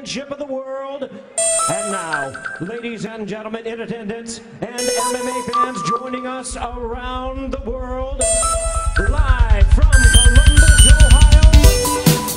Championship of the world. And now, ladies and gentlemen in attendance and MMA fans joining us around the world, live from Columbus, Ohio, it's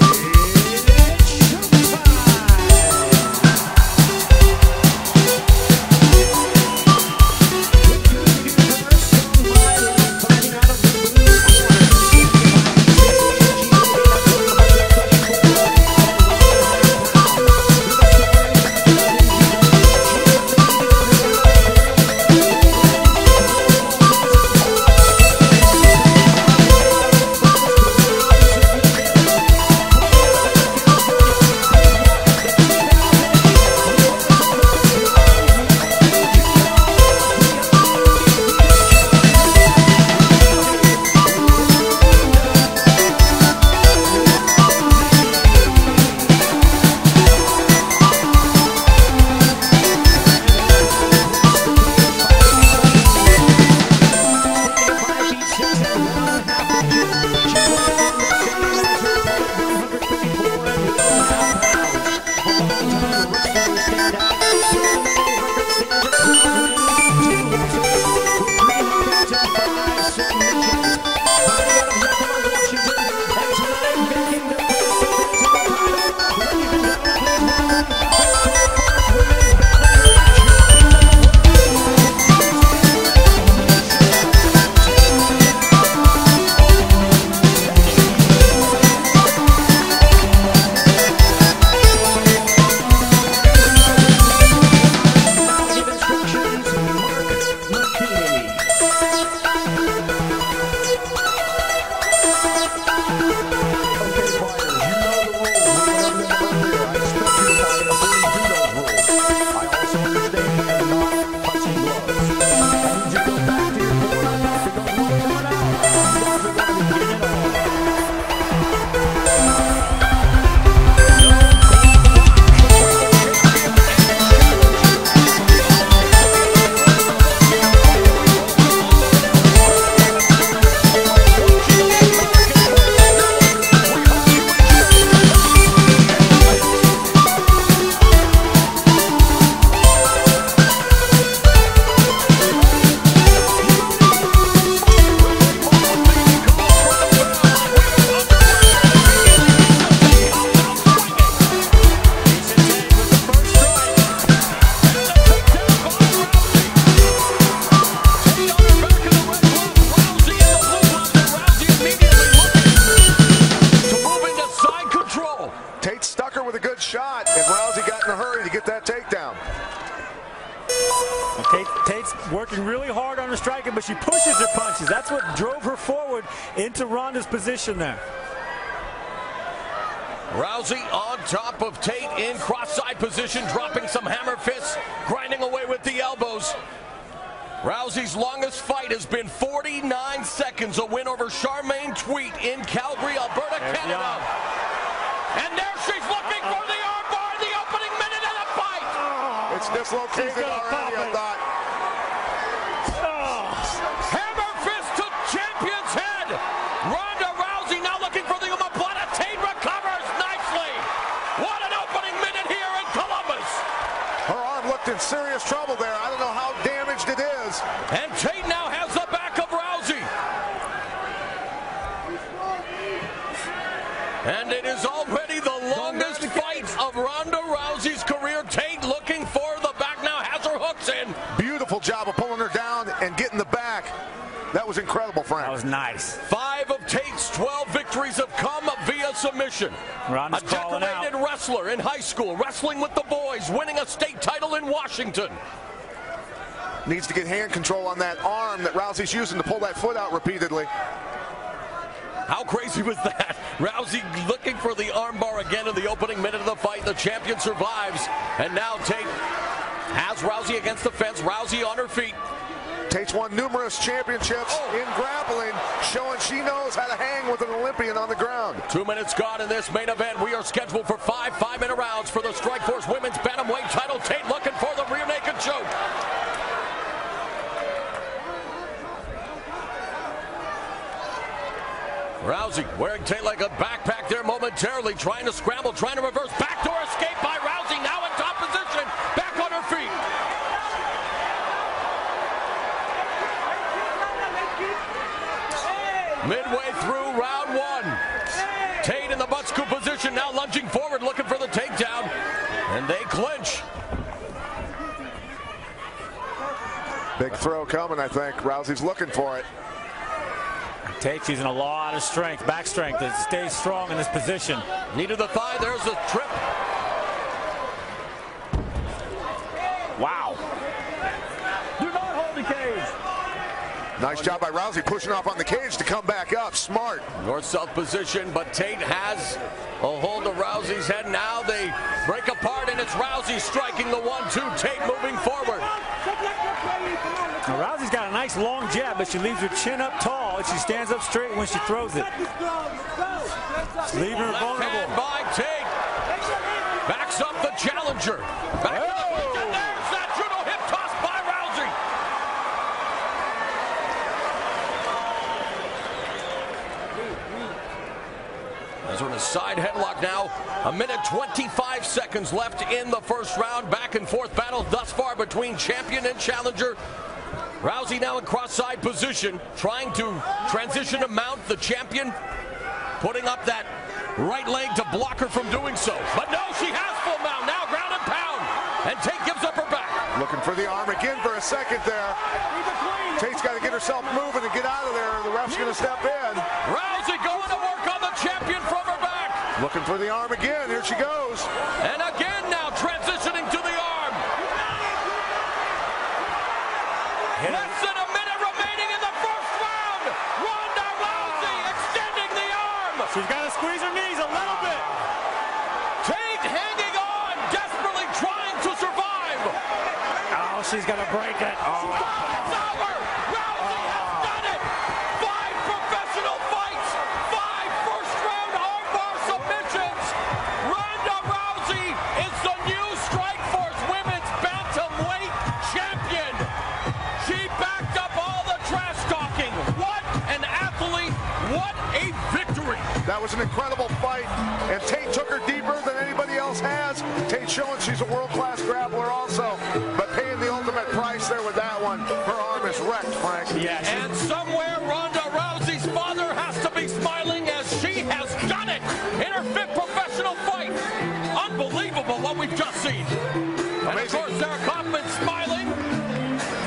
Tate stuck her with a good shot, and Rousey got in a hurry to get that takedown. Tate's working really hard on her striking, but she pushes her punches. That's what drove her forward into Ronda's position there. Rousey on top of Tate in cross-side position, dropping some hammer fists, grinding away with the elbows. Rousey's longest fight has been 49 seconds, a win over Charmaine Tweet in Calgary, Alberta, Canada. And there she's looking for the armbar, the opening minute of the fight. It's dislocated already, I thought. Hammer fist to champion's head. Ronda Rousey now looking for the omoplata. Tate recovers nicely. What an opening minute here in Columbus. Her arm looked in serious trouble there. I don't know how damaged it is. And Tate now has the back of Rousey. And it is already the longest fight of Ronda Rousey's career. Tate looking for the back now, has her hooks in. Beautiful job of pulling her down and getting the back. That was incredible, Frank. That was nice. 5 of Tate's 12 victories have come via submission. Ronda's a decorated wrestler in high school, wrestling with the boys, winning a state title in Washington. Needs to get hand control on that arm that Rousey's using to pull that foot out repeatedly. How crazy was that? Rousey looking for the armbar again in the opening minute of the fight. The champion survives. And now Tate has Rousey against the fence. Rousey on her feet. Tate's won numerous championships in grappling, showing she knows how to hang with an Olympian on the ground. 2 minutes gone in this main event. We are scheduled for 5 5-minute rounds for the Strikeforce Women's Bantamweight title. Tate looking for the rear naked choke. Rousey wearing Tate like a backpack back there momentarily, trying to scramble, trying to reverse. Backdoor escape by Rousey, now in top position. Back on her feet. Midway through round one. Tate in the butt scoop position, now lunging forward, looking for the takedown. And they clinch. Big throw coming, I think. Rousey's looking for it. Tate using a lot of strength, back strength, to stay strong in this position. Knee to the thigh, there's a trip. Wow. Do not hold the cage. Nice job by Rousey pushing off on the cage to come back up. Smart. North-south position, but Tate has a hold of Rousey's head. Now they break apart, and it's Rousey striking the 1-2. Tate moving forward. Now, Rousey's got a nice long jab, but she leaves her chin up tall, and she stands up straight when she throws it. She's leaving her vulnerable. Left hand by Tate. Backs up the challenger. Back to the clinch, and there's that judo hip toss by Rousey. As we're in a side headlock now. A minute 25 seconds left in the first round. Back and forth battle thus far between champion and challenger. Rousey now in cross-side position, trying to transition to mount the champion, putting up that right leg to block her from doing so. But no, she has full mount, now ground and pound, and Tate gives up her back. Looking for the arm again for a second there. Tate's got to get herself moving and get out of there. The ref's going to step in. Rousey going to work on the champion from her back. Looking for the arm again, here she goes. And again now transitioning to the arm. Less than a minute remaining in the first round. Ronda Rousey extending the arm. She's got to squeeze her knees a little bit. Tate hanging on, desperately trying to survive. Oh, she's going to break it. Oh. It's over. Rousey has done it. 5 professional fights. 5 first-round armbar submissions. Ronda Rousey is the new Strikeforce Women's Bantamweight champion. She backed up all the trash talking. What an athlete. What a victory. That was an incredible fight, and Tate took her deeper than anybody else has. Tate showing she's a world-class grappler also, but paying the ultimate price there with that one. Her arm is wrecked, Frank. Yeah, And somewhere Ronda Rousey's father has to be smiling as she has done it in her 5th professional fight. Unbelievable what we've just seen. And of course, Sarah Kaufman smiling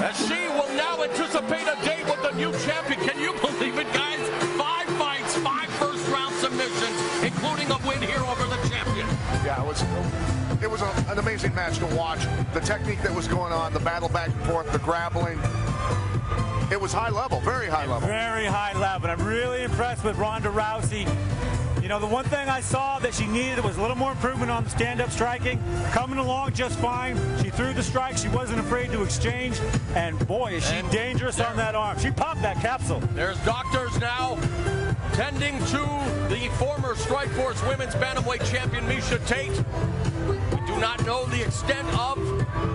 as she will now anticipate a date with the new champion. Can you believe it, guys? 5 fights, 5 first-round submissions, including a win here over the champion. Yeah, it was an amazing match to watch. The technique that was going on, the battle back and forth, the grappling. It was high level, very high level. very high level. I'm really impressed with Ronda Rousey. You know, the one thing I saw that she needed was a little more improvement on the stand-up striking. Coming along just fine. She threw the strike. She wasn't afraid to exchange. And boy, is she dangerous on that arm. She popped that capsule. There's doctors now tending to the former Strikeforce Women's Bantamweight champion, Miesha Tate. We do not know the extent of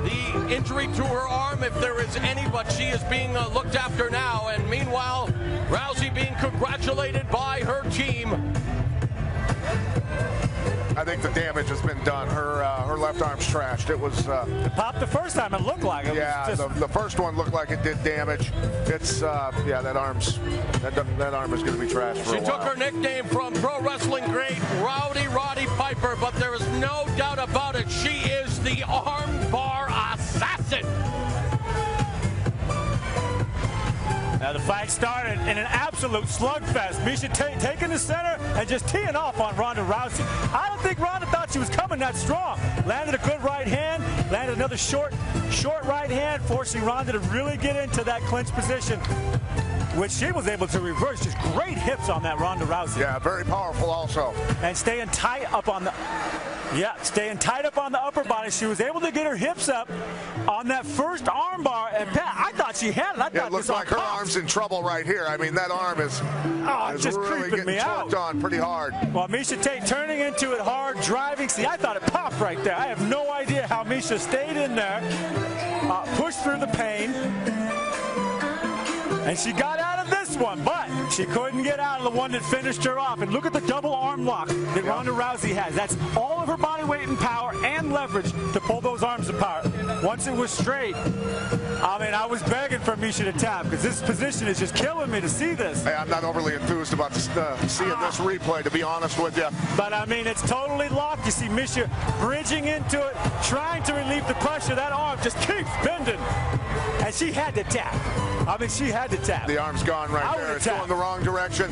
the injury to her arm, if there is any, but she is being looked after now. And meanwhile, Rousey being congratulated by her team. I think the damage has been done. Her left arm's trashed. It was It popped the first time. It looked like it. yeah. Was just... The first one looked like it did damage. It's yeah. That arm is going to be trashed for She a while. took her nickname from pro wrestling great Rowdy Roddy Piper, but there is no doubt about it. She is the armbar assassin. Now the fight started in an absolute slugfest. Miesha Tate taking the center and just teeing off on Ronda Rousey. I don't think Ronda thought she was coming that strong. Landed a good right hand, landed another short right hand, forcing Ronda to really get into that clinch position, which she was able to reverse. Just great hips on that Ronda Rousey. Yeah, very powerful also. And staying tight up on the upper body. She was able to get her hips up on that first armbar, and Pat, I thought she had it. I thought It looks like her arm's in trouble right here. I mean, that arm is just really creeping me getting out. choked on pretty hard. Well, Miesha Tate turning into it hard, driving. See, I thought it popped right there. I have no idea how Miesha stayed in there, pushed through the pain, and she got out of this this one, but she couldn't get out of the one that finished her off. And look at the double arm lock that Ronda Rousey has. That's all of her body weight and power and leverage to pull those arms apart. Once it was straight, I mean, I was begging for Miesha to tap because this position is just killing me to see this. Hey, I'm not overly enthused about seeing this replay, to be honest with you. But, I mean, it's totally locked. You see Miesha bridging into it, trying to relieve the pressure. That arm just keeps bending. And she had to tap. I mean, she had to tap. The arm's gone right there. It's going the wrong direction.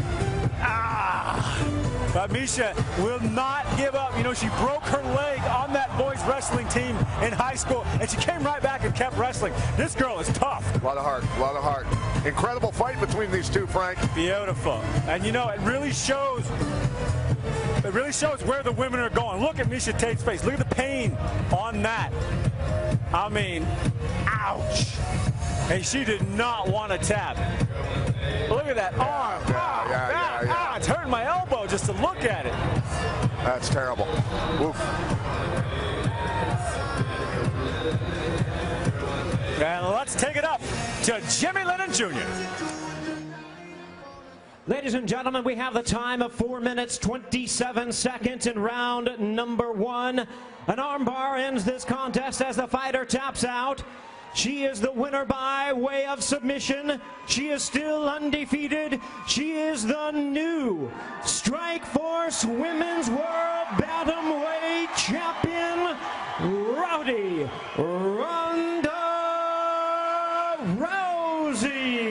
But Miesha will not give up. You know, she broke her leg on that boys wrestling team in high school, and she came right back and kept wrestling. This girl is tough. A lot of heart, a lot of heart. Incredible fight between these two, Frank. Beautiful. And, you know, it really shows where the women are going. Look at Miesha Tate's face. Look at the pain on that. I mean, ouch. And she did not want to tap. Look at that arm. It's hurting my elbow just to look at it. That's terrible. Oof. And let's take it up to Jimmy Lennon Jr. Ladies and gentlemen, we have the time of 4 minutes, 27 seconds in round number 1. An armbar ends this contest as the fighter taps out. She is the winner by way of submission. She is still undefeated. She is the new Strikeforce Women's World Bantamweight Champion, Rowdy Ronda Rousey.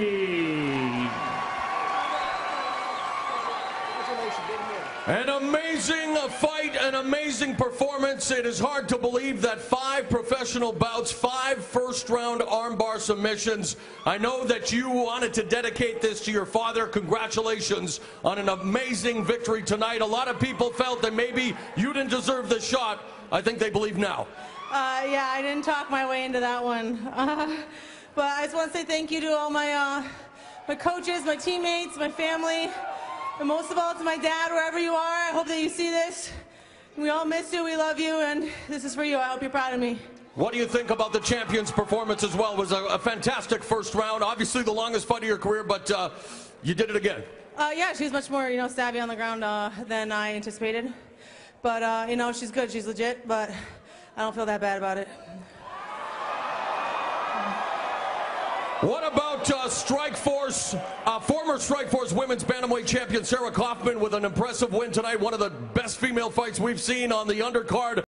An amazing fight, an amazing performance. It is hard to believe that 5 professional bouts, 5 first-round armbar submissions. I know that you wanted to dedicate this to your father. Congratulations on an amazing victory tonight. A lot of people felt that maybe you didn't deserve the shot. I think they believe now. Yeah, I didn't talk my way into that one. But I just want to say thank you to all my coaches, my teammates, my family. And most of all, to my dad, wherever you are. I hope that you see this. We all miss you, we love you, and this is for you. I hope you're proud of me. What do you think about the champion's performance as well? It was a fantastic first round. Obviously the longest fight of your career, but you did it again. Yeah, she's much more, savvy on the ground than I anticipated. But, she's good, she's legit, but I don't feel that bad about it. What about Strikeforce, former Strikeforce Women's Bantamweight Champion Sarah Kaufman with an impressive win tonight, one of the best female fights we've seen on the undercard.